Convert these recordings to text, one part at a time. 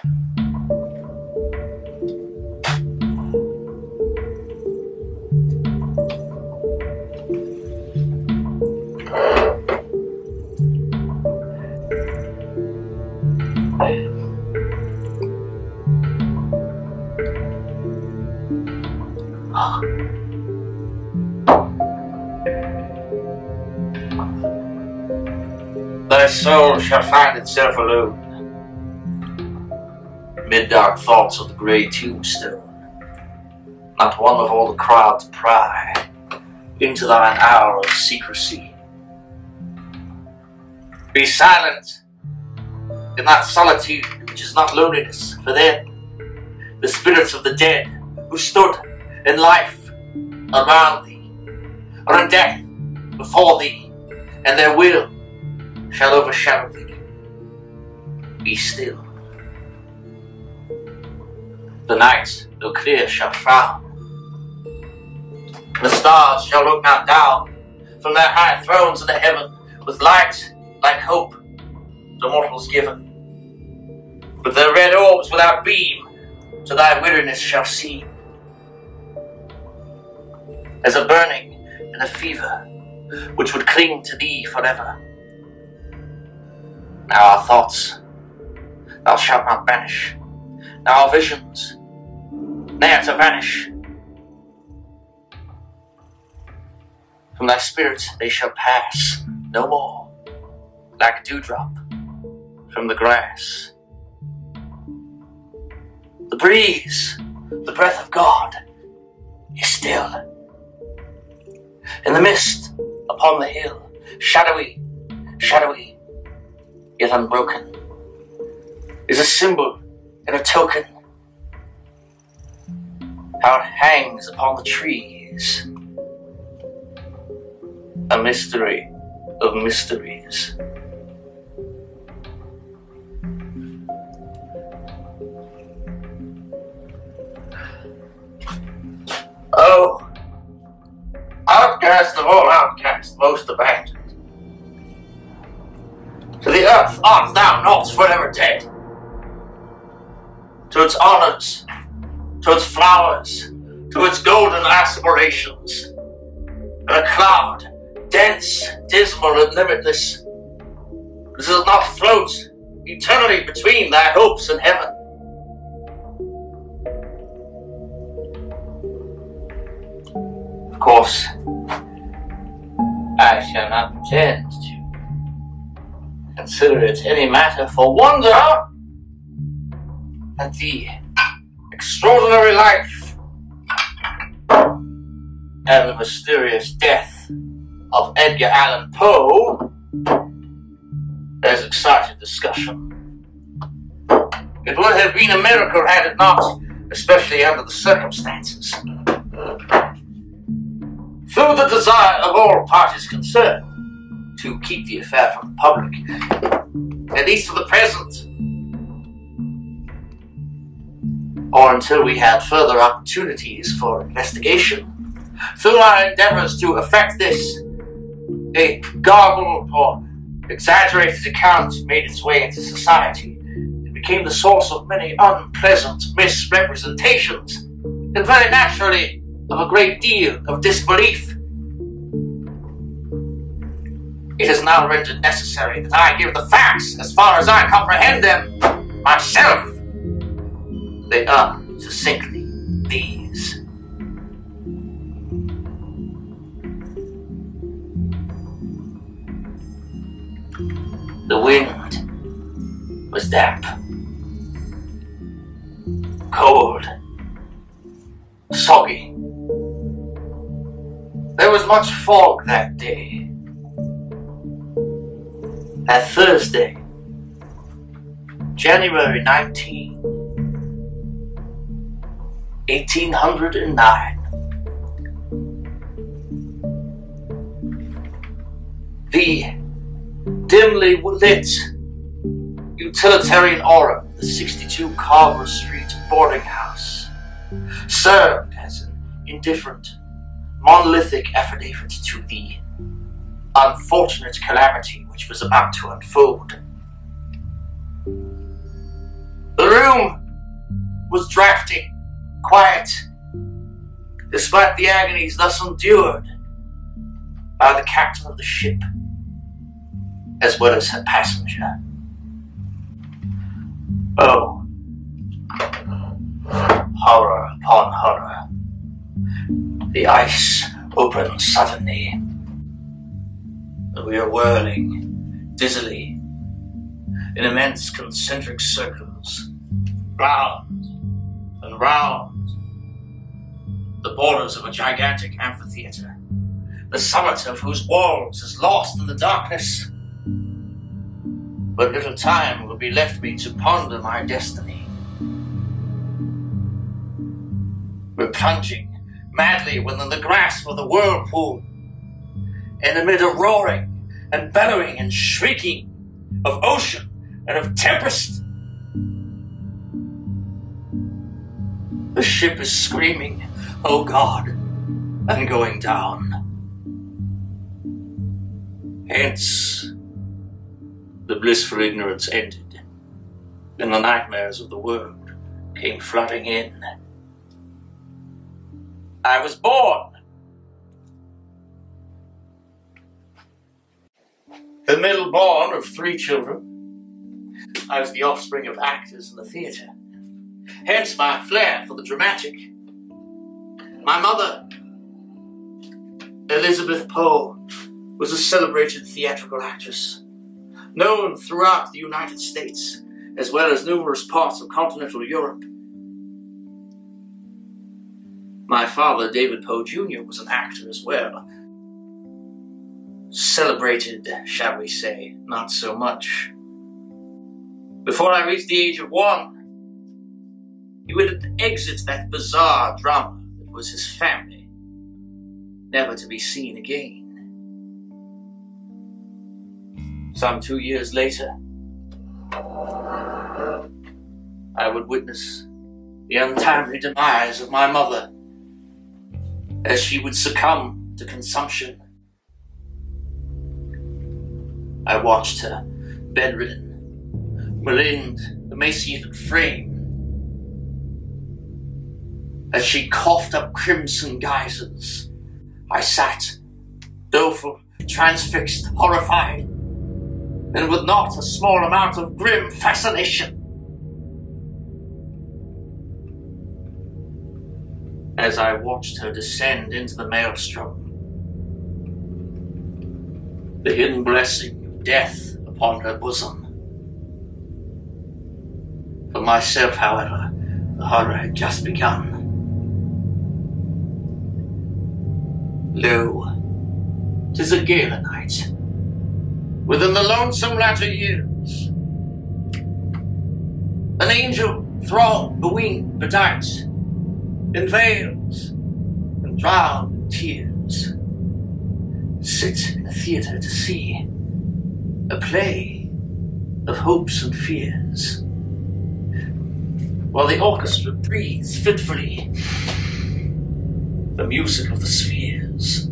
Thy soul shall find itself alone, mid dark thoughts of the grey tombstone. Not one of all the crowd to pry into thine hour of secrecy. Be silent in that solitude which is not loneliness, for then the spirits of the dead who stood in life around thee, or in death before thee, and their will shall overshadow thee. Be still. The night, though clear, shall frown. The stars shall look not down from their high thrones in the heaven, with light like hope to mortals given. With their red orbs without beam to thy weariness shall seem, as a burning and a fever which would cling to thee forever. Now our thoughts thou shalt not banish, now our visions ne'er to vanish. From thy spirit they shall pass no more, like dewdrop from the grass. The breeze, the breath of God, is still. In the mist upon the hill, shadowy, shadowy, yet unbroken, is a symbol and a token. How it hangs upon the trees, a mystery of mysteries. Oh, outcast of all outcasts, most abandoned, to the earth art thou not forever dead. To its honors, to its flowers, to its golden aspirations, and a cloud, dense, dismal, and limitless, does not float eternally between thy hopes and heaven. Of course, I shall not pretend to consider it any matter for wonder at the extraordinary life and the mysterious death of Edgar Allan Poe as excited discussion. It would have been a miracle had it not, especially under the circumstances. Through the desire of all parties concerned to keep the affair from the public, at least for the present, or until we had further opportunities for investigation, through our endeavors to effect this, a garbled or exaggerated account made its way into society and became the source of many unpleasant misrepresentations, and very naturally of a great deal of disbelief. It is now rendered necessary that I give the facts as far as I comprehend them myself. They are succinctly these. The wind was damp, cold, soggy. There was much fog that day. That Thursday, January 19, 1809. The dimly lit utilitarian aura of the 62 Carver Street boarding house served as an indifferent, monolithic affidavit to the unfortunate calamity which was about to unfold. The room was drafty, quiet, despite the agonies thus endured by the captain of the ship, as well as her passenger. Oh, horror upon horror. The ice opened suddenly, and we are whirling dizzily in immense concentric circles, round and round the borders of a gigantic amphitheater, the summit of whose walls is lost in the darkness. But little time will be left me to ponder my destiny. We're plunging madly within the grasp of the whirlpool, and amid a roaring and bellowing and shrieking of ocean and of tempest. The ship is screaming, "Oh God," and going down. Hence, the blissful ignorance ended, and the nightmares of the world came flooding in. I was born. The middle born of 3 children. I was the offspring of actors in the theatre, hence my flair for the dramatic. My mother, Elizabeth Poe, was a celebrated theatrical actress, known throughout the United States, as well as numerous parts of continental Europe. My father, David Poe Jr., was an actor as well. Celebrated, shall we say, not so much. Before I reached the age of 1, he would exit that bizarre drama that was his family, never to be seen again. Some 2 years later, I would witness the untimely demise of my mother, as she would succumb to consumption. I watched her, bedridden, maligned, emaciated frame, as she coughed up crimson geysers. I sat, doleful, transfixed, horrified, and with not a small amount of grim fascination. As I watched her descend into the maelstrom, the hidden blessing of death upon her bosom. For myself, however, the horror had just begun. Lo, 'tis a gala night, within the lonesome latter years. An angel throng, bewinged, bedight, in veils and drowned in tears, sit in a theatre to see a play of hopes and fears, while the orchestra breathes fitfully the music of the spheres.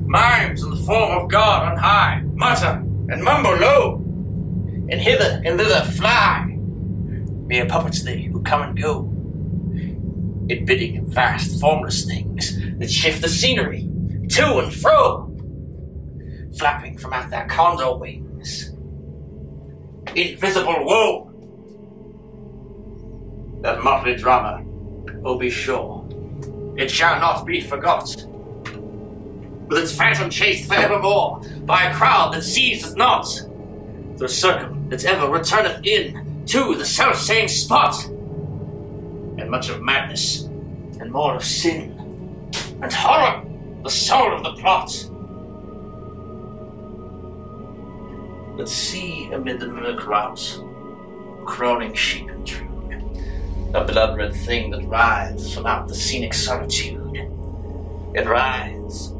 Mimes in the form of God on high mutter and mumble low, and hither and thither fly, mere puppets they who come and go, in bidding of vast formless things that shift the scenery to and fro, flapping from out their condor wings. Invisible woe! That motley drama, oh be sure, it shall not be forgot, with its phantom chased forevermore by a crowd that ceases not, through a circle that ever returneth in to the self-same spot, and much of madness, and more of sin, and horror, the soul of the plot. But see amid the mimic rout, crowning sheep intrude, a blood-red thing that writhes from out the scenic solitude. It writhes,